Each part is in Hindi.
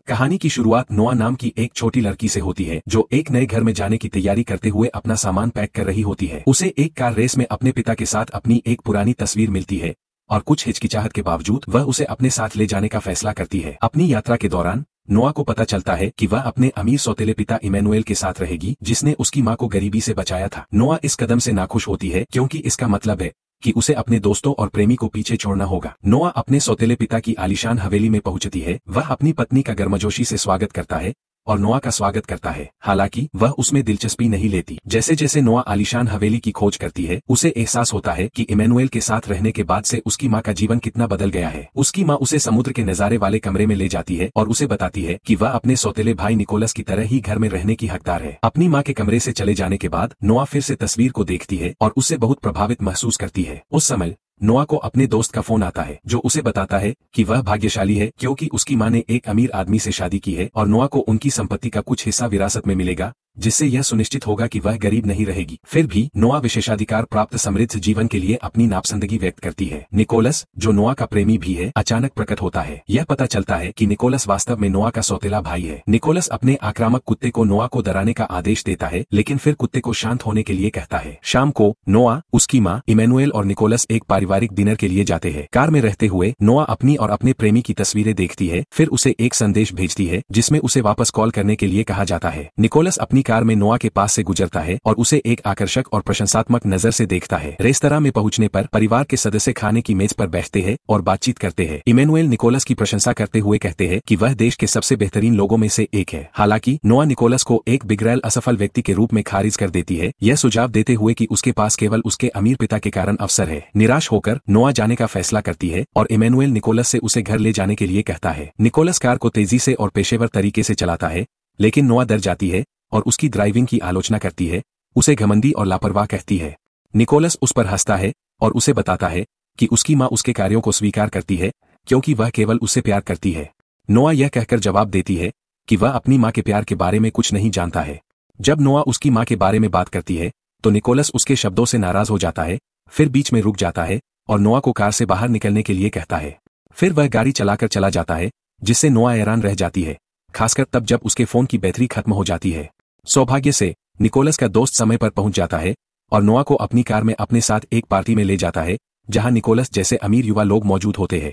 कहानी की शुरुआत नोआ नाम की एक छोटी लड़की से होती है जो एक नए घर में जाने की तैयारी करते हुए अपना सामान पैक कर रही होती है। उसे एक कार रेस में अपने पिता के साथ अपनी एक पुरानी तस्वीर मिलती है और कुछ हिचकिचाहट के बावजूद वह उसे अपने साथ ले जाने का फैसला करती है। अपनी यात्रा के दौरान नोआ को पता चलता है कि वह अपने अमीर सौतेले पिता इमैनुएल के साथ रहेगी जिसने उसकी मां को गरीबी से बचाया था। नोआ इस कदम से नाखुश होती है क्योंकि इसका मतलब है कि उसे अपने दोस्तों और प्रेमी को पीछे छोड़ना होगा। नोआ अपने सौतेले पिता की आलीशान हवेली में पहुंचती है। वह अपनी पत्नी का गर्मजोशी से स्वागत करता है और नोआ का स्वागत करता है। हालांकि वह उसमें दिलचस्पी नहीं लेती। जैसे जैसे नोआ आलीशान हवेली की खोज करती है उसे एहसास होता है कि इमैनुएल के साथ रहने के बाद से उसकी मां का जीवन कितना बदल गया है। उसकी मां उसे समुद्र के नजारे वाले कमरे में ले जाती है और उसे बताती है कि वह अपने सौतेले भाई निकोलस की तरह ही घर में रहने की हकदार है। अपनी मां के कमरे से चले जाने के बाद नोआ फिर से तस्वीर को देखती है और उससे बहुत प्रभावित महसूस करती है। उस समय नोआ को अपने दोस्त का फोन आता है जो उसे बताता है कि वह भाग्यशाली है क्योंकि उसकी मां ने एक अमीर आदमी से शादी की है और नोआ को उनकी संपत्ति का कुछ हिस्सा विरासत में मिलेगा जिससे यह सुनिश्चित होगा कि वह गरीब नहीं रहेगी। फिर भी नोआ विशेषाधिकार प्राप्त समृद्ध जीवन के लिए अपनी नापसंदगी व्यक्त करती है। निकोलस, जो नोआ का प्रेमी भी है, अचानक प्रकट होता है। यह पता चलता है कि निकोलस वास्तव में नोआ का सौतेला भाई है। निकोलस अपने आक्रामक कुत्ते को नोआ को डराने का आदेश देता है लेकिन फिर कुत्ते को शांत होने के लिए कहता है। शाम को नोआ, उसकी मां, इमैनुएल और निकोलस एक पारिवारिक डिनर के लिए जाते हैं। कार में रहते हुए नोआ अपनी और अपने प्रेमी की तस्वीरें देखती है। फिर उसे एक संदेश भेजती है जिसमें उसे वापस कॉल करने के लिए कहा जाता है। निकोलस अपनी कार में नोआ के पास से गुजरता है और उसे एक आकर्षक और प्रशंसात्मक नजर से देखता है। रेस्तरां में पहुंचने पर परिवार के सदस्य खाने की मेज पर बैठते हैं और बातचीत करते हैं। इमैनुएल निकोलस की प्रशंसा करते हुए कहते हैं कि वह देश के सबसे बेहतरीन लोगों में से एक है। हालांकि नोआ निकोलस को एक बिगड़ैल असफल व्यक्ति के रूप में खारिज कर देती है, यह सुझाव देते हुए कि उसके पास केवल उसके अमीर पिता के कारण अवसर है। निराश होकर नोआ जाने का फैसला करती है और इमैनुएल निकोलस से उसे घर ले जाने के लिए कहता है। निकोलस कार को तेजी से और पेशेवर तरीके से चलाता है लेकिन नोआ डर जाती है और उसकी ड्राइविंग की आलोचना करती है, उसे घमंडी और लापरवाह कहती है। निकोलस उस पर हंसता है और उसे बताता है कि उसकी मां उसके कार्यों को स्वीकार करती है क्योंकि वह केवल उससे प्यार करती है। नोआ यह कहकर जवाब देती है कि वह अपनी मां के प्यार के बारे में कुछ नहीं जानता है। जब नोआ उसकी मां के बारे में बात करती है तो निकोलस उसके शब्दों से नाराज हो जाता है, फिर बीच में रुक जाता है और नोआ को कार से बाहर निकलने के लिए कहता है। फिर वह गाड़ी चलाकर चला जाता है जिससे नोआ हैरान रह जाती है, खासकर तब जब उसके फोन की बैटरी खत्म हो जाती है। सौभाग्य से निकोलस का दोस्त समय पर पहुंच जाता है और नोआ को अपनी कार में अपने साथ एक पार्टी में ले जाता है जहां निकोलस जैसे अमीर युवा लोग मौजूद होते हैं।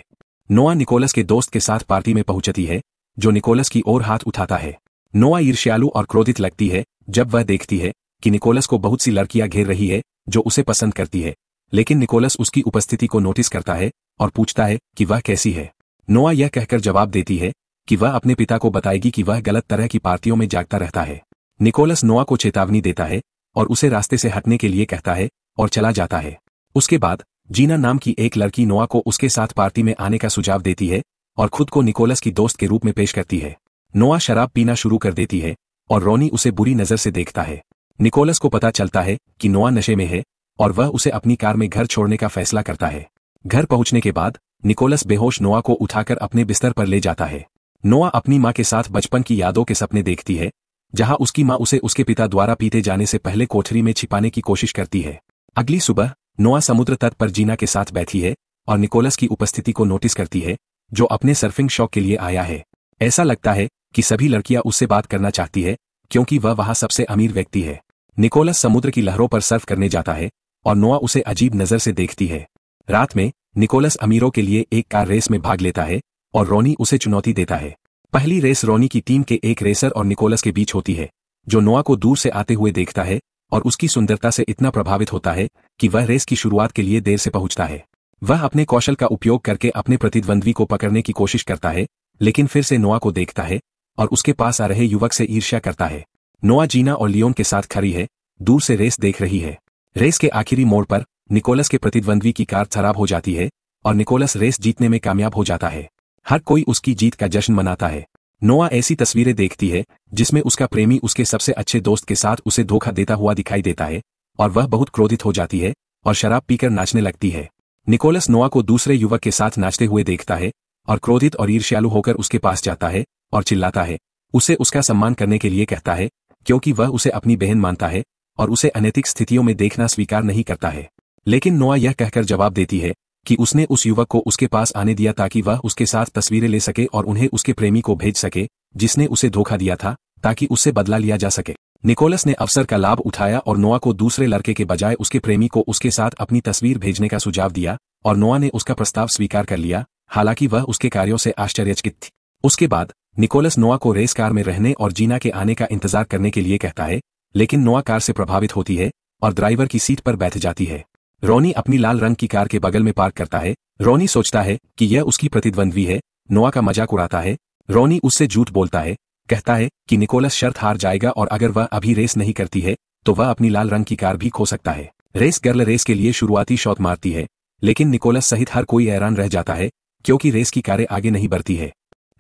नोआ निकोलस के दोस्त के साथ पार्टी में पहुंचती है जो निकोलस की ओर हाथ उठाता है। नोआ ईर्ष्यालु और क्रोधित लगती है जब वह देखती है कि निकोलस को बहुत सी लड़कियां घेर रही है जो उसे पसंद करती है, लेकिन निकोलस उसकी उपस्थिति को नोटिस करता है और पूछता है कि वह कैसी है। नोआ यह कहकर जवाब देती है कि वह अपने पिता को बताएगी कि वह गलत तरह की पार्टियों में जागता रहता है। निकोलस नोआ को चेतावनी देता है और उसे रास्ते से हटने के लिए कहता है और चला जाता है। उसके बाद जीना नाम की एक लड़की नोआ को उसके साथ पार्टी में आने का सुझाव देती है और खुद को निकोलस की दोस्त के रूप में पेश करती है। नोआ शराब पीना शुरू कर देती है और रोनी उसे बुरी नजर से देखता है। निकोलस को पता चलता है कि नोआ नशे में है और वह उसे अपनी कार में घर छोड़ने का फैसला करता है। घर पहुंचने के बाद निकोलस बेहोश नोआ को उठाकर अपने बिस्तर पर ले जाता है। नोआ अपनी मां के साथ बचपन की यादों के सपने देखती है जहां उसकी मां उसे उसके पिता द्वारा पीटे जाने से पहले कोठरी में छिपाने की कोशिश करती है। अगली सुबह नोआ समुद्र तट पर जीना के साथ बैठी है और निकोलस की उपस्थिति को नोटिस करती है जो अपने सर्फिंग शौक के लिए आया है। ऐसा लगता है कि सभी लड़कियां उससे बात करना चाहती है क्योंकि वह वहां सबसे अमीर व्यक्ति है। निकोलस समुद्र की लहरों पर सर्फ करने जाता है और नोआ उसे अजीब नजर से देखती है। रात में निकोलस अमीरों के लिए एक कार रेस में भाग लेता है और रोनी उसे चुनौती देता है। पहली रेस रोनी की टीम के एक रेसर और निकोलस के बीच होती है जो नोआ को दूर से आते हुए देखता है और उसकी सुंदरता से इतना प्रभावित होता है कि वह रेस की शुरुआत के लिए देर से पहुंचता है। वह अपने कौशल का उपयोग करके अपने प्रतिद्वंद्वी को पकड़ने की कोशिश करता है लेकिन फिर से नोआ को देखता है और उसके पास आ रहे युवक से ईर्ष्या करता है। नोआ जीना और लियोन के साथ खड़ी है, दूर से रेस देख रही है। रेस के आखिरी मोड़ पर निकोलस के प्रतिद्वंद्वी की कार खराब हो जाती है और निकोलस रेस जीतने में कामयाब हो जाता है। हर कोई उसकी जीत का जश्न मनाता है। नोआ ऐसी तस्वीरें देखती है जिसमें उसका प्रेमी उसके सबसे अच्छे दोस्त के साथ उसे धोखा देता हुआ दिखाई देता है और वह बहुत क्रोधित हो जाती है और शराब पीकर नाचने लगती है। निकोलस नोआ को दूसरे युवक के साथ नाचते हुए देखता है और क्रोधित और ईर्ष्यालु होकर उसके पास जाता है और चिल्लाता है। उसे उसका सम्मान करने के लिए कहता है क्योंकि वह उसे अपनी बहन मानता है और उसे अनैतिक स्थितियों में देखना स्वीकार नहीं करता है। लेकिन नोआ यह कहकर जवाब देती है कि उसने उस युवक को उसके पास आने दिया ताकि वह उसके साथ तस्वीरें ले सके और उन्हें उसके प्रेमी को भेज सके जिसने उसे धोखा दिया था, ताकि उससे बदला लिया जा सके। निकोलस ने अवसर का लाभ उठाया और नोआ को दूसरे लड़के के बजाय उसके प्रेमी को उसके साथ अपनी तस्वीर भेजने का सुझाव दिया, और नोआ ने उसका प्रस्ताव स्वीकार कर लिया, हालांकि वह उसके कार्यों से आश्चर्यचकित थी। उसके बाद निकोलस नोआ को रेस कार में रहने और जीना के आने का इंतजार करने के लिए कहता है, लेकिन नोआ कार से प्रभावित होती है और ड्राइवर की सीट पर बैठ जाती है। रोनी अपनी लाल रंग की कार के बगल में पार्क करता है। रोनी सोचता है कि यह उसकी प्रतिद्वंद्वी है। नोआ का मजाक उड़ाता है। रोनी उससे झूठ बोलता है, कहता है कि निकोलस शर्त हार जाएगा और अगर वह अभी रेस नहीं करती है तो वह अपनी लाल रंग की कार भी खो सकता है। रेस गर्ल रेस के लिए शुरुआती शॉट मारती है, लेकिन निकोलस सहित हर कोई हैरान रह जाता है क्योंकि रेस की कारें आगे नहीं बढ़ती है।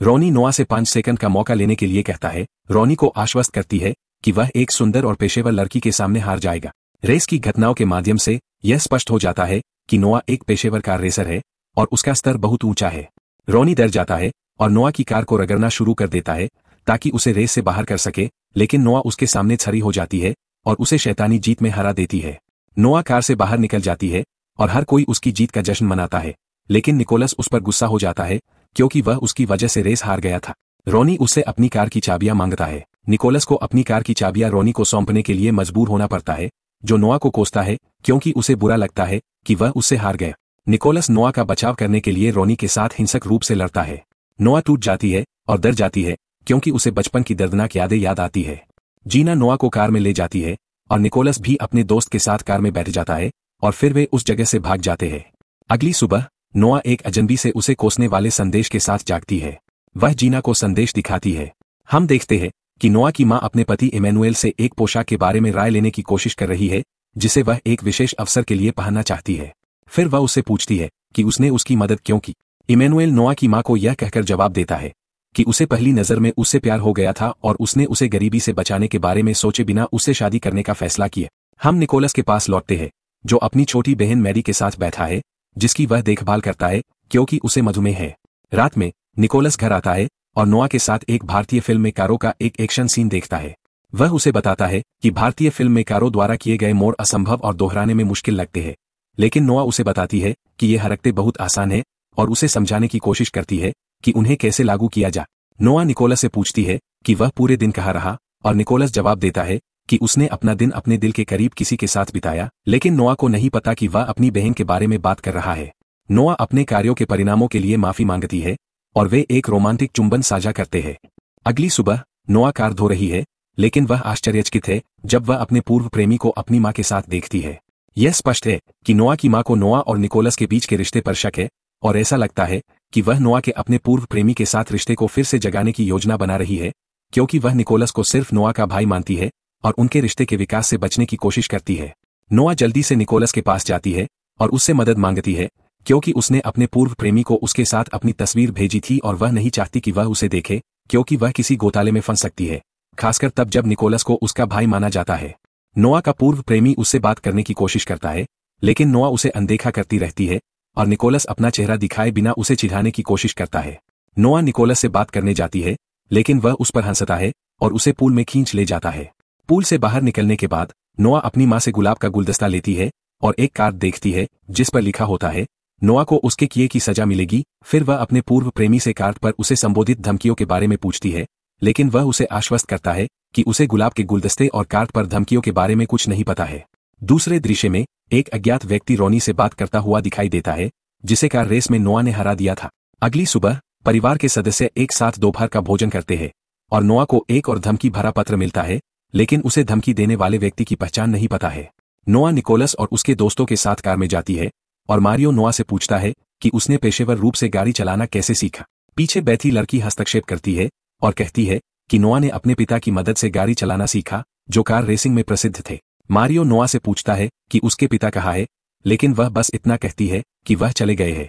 रोनी नोआ से 5 सेकंड का मौका लेने के लिए कहता है। रोनी को आश्वस्त करती है कि वह एक सुंदर और पेशेवर लड़की के सामने हार जाएगा। रेस की घटनाओं के माध्यम से यह स्पष्ट हो जाता है कि नोआ एक पेशेवर कार रेसर है और उसका स्तर बहुत ऊंचा है। रोनी डर जाता है और नोआ की कार को रगड़ना शुरू कर देता है ताकि उसे रेस से बाहर कर सके, लेकिन नोआ उसके सामने छड़ी हो जाती है और उसे शैतानी जीत में हरा देती है। नोआ कार से बाहर निकल जाती है और हर कोई उसकी जीत का जश्न मनाता है, लेकिन निकोलस उस पर गुस्सा हो जाता है क्योंकि वह उसकी वजह से रेस हार गया था। रोनी उससे अपनी कार की चाबियां मांगता है। निकोलस को अपनी कार की चाबियां रोनी को सौंपने के लिए मजबूर होना पड़ता है, जो नोआ को कोसता है क्योंकि उसे बुरा लगता है कि वह उससे हार गया। निकोलस नोआ का बचाव करने के लिए रोनी के साथ हिंसक रूप से लड़ता है। नोआ टूट जाती है और डर जाती है क्योंकि उसे बचपन की दर्दनाक यादें याद आती है। जीना नोआ को कार में ले जाती है और निकोलस भी अपने दोस्त के साथ कार में बैठ जाता है और फिर वे उस जगह से भाग जाते हैं। अगली सुबह नोआ एक अजनबी से उसे कोसने वाले संदेश के साथ जागती है। वह जीना को संदेश दिखाती है। हम देखते हैं कि नोआ की मां अपने पति इमैनुएल से एक पोशाक के बारे में राय लेने की कोशिश कर रही है जिसे वह एक विशेष अवसर के लिए पहनना चाहती है। फिर वह उससे पूछती है कि उसने उसकी मदद क्यों की। इमैनुएल नोआ की मां को यह कहकर जवाब देता है कि उसे पहली नजर में उससे प्यार हो गया था और उसने उसे गरीबी से बचाने के बारे में सोचे बिना उससे शादी करने का फैसला किया। हम निकोलस के पास लौटते हैं, जो अपनी छोटी बहन मैरी के साथ बैठा है, जिसकी वह देखभाल करता है क्योंकि उसे मधुमेह है। रात में निकोलस घर आता है और नोआ के साथ एक भारतीय फिल्म में कारों का एक एक्शन सीन देखता है। वह उसे बताता है कि भारतीय फिल्म में कारों द्वारा किए गए मोड़ असंभव और दोहराने में मुश्किल लगते हैं, लेकिन नोआ उसे बताती है कि ये हरकतें बहुत आसान है और उसे समझाने की कोशिश करती है कि उन्हें कैसे लागू किया जा। नोआ निकोलस से पूछती है कि वह पूरे दिन कहाँ रहा और निकोलस जवाब देता है कि उसने अपना दिन अपने दिल के करीब किसी के साथ बिताया, लेकिन नोआ को नहीं पता कि वह अपनी बहन के बारे में बात कर रहा है। नोआ अपने कार्यों के परिणामों के लिए माफी मांगती है और वे एक रोमांटिक चुंबन साझा करते हैं। अगली सुबह नोआ कार धो रही है, लेकिन वह आश्चर्यचकित है जब वह अपने पूर्व प्रेमी को अपनी मां के साथ देखती है। यह स्पष्ट है कि नोआ की मां को नोआ और निकोलस के बीच के रिश्ते पर शक है और ऐसा लगता है कि वह नोआ के अपने पूर्व प्रेमी के साथ रिश्ते को फिर से जगाने की योजना बना रही है, क्योंकि वह निकोलस को सिर्फ नोआ का भाई मानती है और उनके रिश्ते के विकास से बचने की कोशिश करती है। नोआ जल्दी से निकोलस के पास जाती है और उससे मदद मांगती है क्योंकि उसने अपने पूर्व प्रेमी को उसके साथ अपनी तस्वीर भेजी थी और वह नहीं चाहती कि वह उसे देखे क्योंकि वह किसी घोटाले में फंस सकती है, खासकर तब जब निकोलस को उसका भाई माना जाता है। नोआ का पूर्व प्रेमी उससे बात करने की कोशिश करता है, लेकिन नोआ उसे अनदेखा करती रहती है और निकोलस अपना चेहरा दिखाए बिना उसे चिढ़ाने की कोशिश करता है। नोआ निकोलस से बात करने जाती है, लेकिन वह उस पर हंसता है और उसे पूल में खींच ले जाता है। पूल से बाहर निकलने के बाद नोआ अपनी मां से गुलाब का गुलदस्ता लेती है और एक कार्ड देखती है जिस पर लिखा होता है नोआ को उसके किए की सजा मिलेगी। फिर वह अपने पूर्व प्रेमी से कार्ड पर उसे संबोधित धमकियों के बारे में पूछती है, लेकिन वह उसे आश्वस्त करता है कि उसे गुलाब के गुलदस्ते और कार्ड पर धमकियों के बारे में कुछ नहीं पता है। दूसरे दृश्य में एक अज्ञात व्यक्ति रोनी से बात करता हुआ दिखाई देता है, जिसे कार रेस में नोआ ने हरा दिया था। अगली सुबह परिवार के सदस्य एक साथ दोपहर का भोजन करते हैं और नोआ को एक और धमकी भरा पत्र मिलता है, लेकिन उसे धमकी देने वाले व्यक्ति की पहचान नहीं पता है। नोआ निकोलस और उसके दोस्तों के साथ कार में जाती है और मारियो नोआ से पूछता है कि उसने पेशेवर रूप से गाड़ी चलाना कैसे सीखा। पीछे बैठी लड़की हस्तक्षेप करती है और कहती है कि नोआ ने अपने पिता की मदद से गाड़ी चलाना सीखा, जो कार रेसिंग में प्रसिद्ध थे। मारियो नोआ से पूछता है कि उसके पिता कहाँ है, लेकिन वह बस इतना कहती है कि वह चले गए हैं।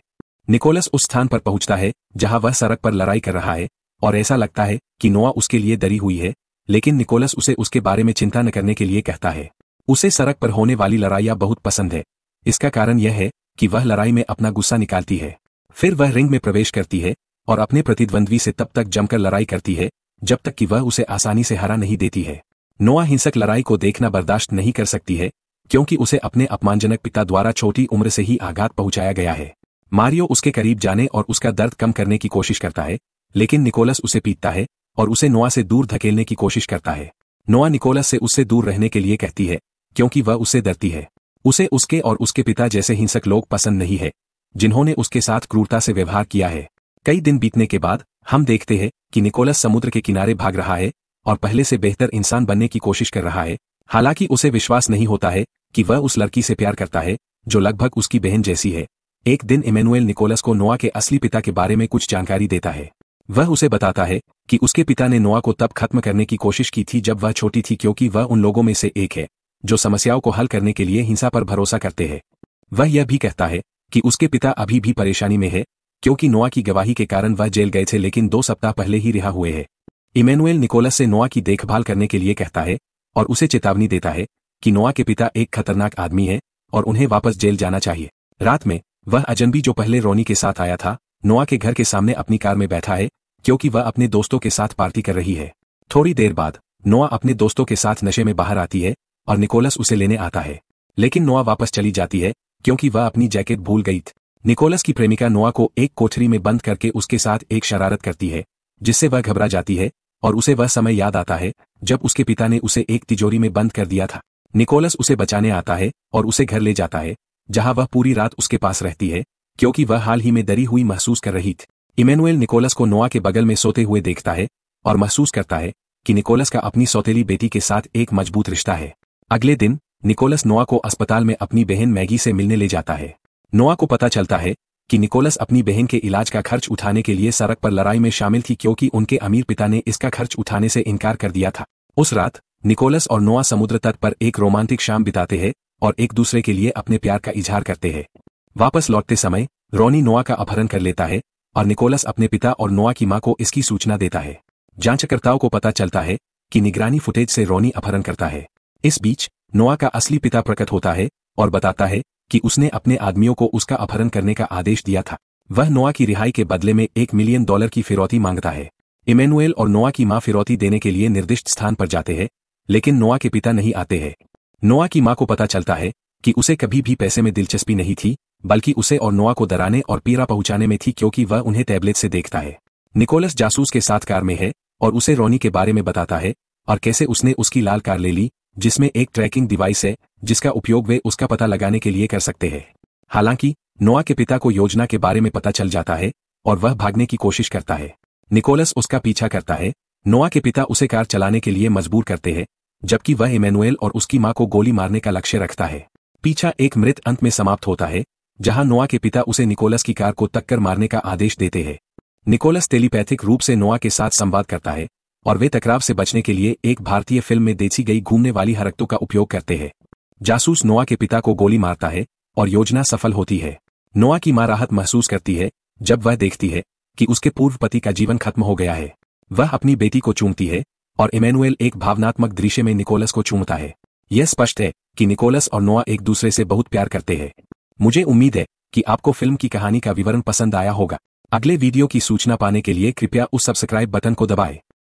निकोलस उस स्थान पर पहुंचता है जहां वह सड़क पर लड़ाई कर रहा है और ऐसा लगता है कि नोआ उसके लिए डरी हुई है, लेकिन निकोलस उसे उसके बारे में चिंता न करने के लिए कहता है। उसे सड़क पर होने वाली लड़ाइयां बहुत पसंद है। इसका कारण यह है कि वह लड़ाई में अपना गुस्सा निकालती है। फिर वह रिंग में प्रवेश करती है और अपने प्रतिद्वंद्वी से तब तक जमकर लड़ाई करती है जब तक कि वह उसे आसानी से हरा नहीं देती है। नोआ हिंसक लड़ाई को देखना बर्दाश्त नहीं कर सकती है क्योंकि उसे अपने अपमानजनक पिता द्वारा छोटी उम्र से ही आघात पहुंचाया गया है। मारियो उसके करीब जाने और उसका दर्द कम करने की कोशिश करता है, लेकिन निकोलस उसे पीटता है और उसे नोआ से दूर धकेलने की कोशिश करता है। नोआ निकोलस से उससे दूर रहने के लिए कहती है क्योंकि वह उससे डरती है। उसे उसके और उसके पिता जैसे हिंसक लोग पसंद नहीं है जिन्होंने उसके साथ क्रूरता से व्यवहार किया है। कई दिन बीतने के बाद हम देखते हैं कि निकोलस समुद्र के किनारे भाग रहा है और पहले से बेहतर इंसान बनने की कोशिश कर रहा है। हालांकि उसे विश्वास नहीं होता है कि वह उस लड़की से प्यार करता है जो लगभग उसकी बहन जैसी है। एक दिन इमैनुएल निकोलस को नोआ के असली पिता के बारे में कुछ जानकारी देता है। वह उसे बताता है कि उसके पिता ने नोआ को तब खत्म करने की कोशिश की थी जब वह छोटी थी, क्योंकि वह उन लोगों में से एक है जो समस्याओं को हल करने के लिए हिंसा पर भरोसा करते हैं। वह यह भी कहता है कि उसके पिता अभी भी परेशानी में है क्योंकि नोआ की गवाही के कारण वह जेल गए थे, लेकिन 2 सप्ताह पहले ही रिहा हुए हैं। इमैनुएल निकोलस से नोआ की देखभाल करने के लिए कहता है और उसे चेतावनी देता है कि नोआ के पिता एक खतरनाक आदमी है और उन्हें वापस जेल जाना चाहिए। रात में वह अजनबी जो पहले रोनी के साथ आया था नोआ के घर के सामने अपनी कार में बैठा है क्योंकि वह अपने दोस्तों के साथ पार्टी कर रही है। थोड़ी देर बाद नोआ अपने दोस्तों के साथ नशे में बाहर आती है और निकोलस उसे लेने आता है, लेकिन नोआ वापस चली जाती है क्योंकि वह अपनी जैकेट भूल गई थी। निकोलस की प्रेमिका नोआ को एक कोठरी में बंद करके उसके साथ एक शरारत करती है जिससे वह घबरा जाती है और उसे वह समय याद आता है जब उसके पिता ने उसे एक तिजोरी में बंद कर दिया था। निकोलस उसे बचाने आता है और उसे घर ले जाता है जहां वह पूरी रात उसके पास रहती है क्योंकि वह हाल ही में डरी हुई महसूस कर रही थी। इमैनुएल निकोलस को नोआ के बगल में सोते हुए देखता है और महसूस करता है कि निकोलस का अपनी सौतेली बेटी के साथ एक मजबूत रिश्ता है। अगले दिन निकोलस नोआ को अस्पताल में अपनी बहन मैगी से मिलने ले जाता है। नोआ को पता चलता है कि निकोलस अपनी बहन के इलाज का खर्च उठाने के लिए सड़क पर लड़ाई में शामिल थी क्योंकि उनके अमीर पिता ने इसका खर्च उठाने से इनकार कर दिया था। उस रात निकोलस और नोआ समुद्र तट पर एक रोमांटिक शाम बिताते हैं और एक दूसरे के लिए अपने प्यार का इजहार करते हैं। वापस लौटते समय रोनी नोआ का अपहरण कर लेता है और निकोलस अपने पिता और नोआ की मां को इसकी सूचना देता है। जांचकर्ताओं को पता चलता है कि निगरानी फुटेज से रोनी अपहरण करता है। इस बीच नोआ का असली पिता प्रकट होता है और बताता है कि उसने अपने आदमियों को उसका अपहरण करने का आदेश दिया था। वह नोआ की रिहाई के बदले में $1 मिलियन की फिरौती मांगता है। इमैनुएल और नोआ की मां फिरौती देने के लिए निर्दिष्ट स्थान पर जाते हैं, लेकिन नोआ के पिता नहीं आते हैं। नोआ की मां को पता चलता है कि उसे कभी भी पैसे में दिलचस्पी नहीं थी, बल्कि उसे और नोआ को डराने और पीड़ा पहुंचाने में थी क्योंकि वह उन्हें टैबलेट से देखता है। निकोलस जासूस के साथ कार में है और उसे रोनी के बारे में बताता है और कैसे उसने उसकी लाल कार ले ली जिसमें एक ट्रैकिंग डिवाइस है जिसका उपयोग वे उसका पता लगाने के लिए कर सकते हैं। हालांकि नोआ के पिता को योजना के बारे में पता चल जाता है और वह भागने की कोशिश करता है। निकोलस उसका पीछा करता है। नोआ के पिता उसे कार चलाने के लिए मजबूर करते हैं, जबकि वह इमैनुएल और उसकी मां को गोली मारने का लक्ष्य रखता है। पीछा एक मृत अंत में समाप्त होता है जहां नोआ के पिता उसे निकोलस की कार को टक्कर मारने का आदेश देते हैं। निकोलस टेलीपैथिक रूप से नोआ के साथ संवाद करता है और वे टकराव से बचने के लिए एक भारतीय फिल्म में देखी गई घूमने वाली हरकतों का उपयोग करते हैं। जासूस नोआ के पिता को गोली मारता है और योजना सफल होती है। नोआ की मां राहत महसूस करती है जब वह देखती है कि उसके पूर्व पति का जीवन खत्म हो गया है। वह अपनी बेटी को चूमती है और इमैनुएल एक भावनात्मक दृश्य में निकोलस को चूमता है। यह स्पष्ट है कि निकोलस और नोआ एक दूसरे से बहुत प्यार करते हैं। मुझे उम्मीद है कि आपको फिल्म की कहानी का विवरण पसंद आया होगा। अगले वीडियो की सूचना पाने के लिए कृपया उस सब्सक्राइब बटन को दबाएं।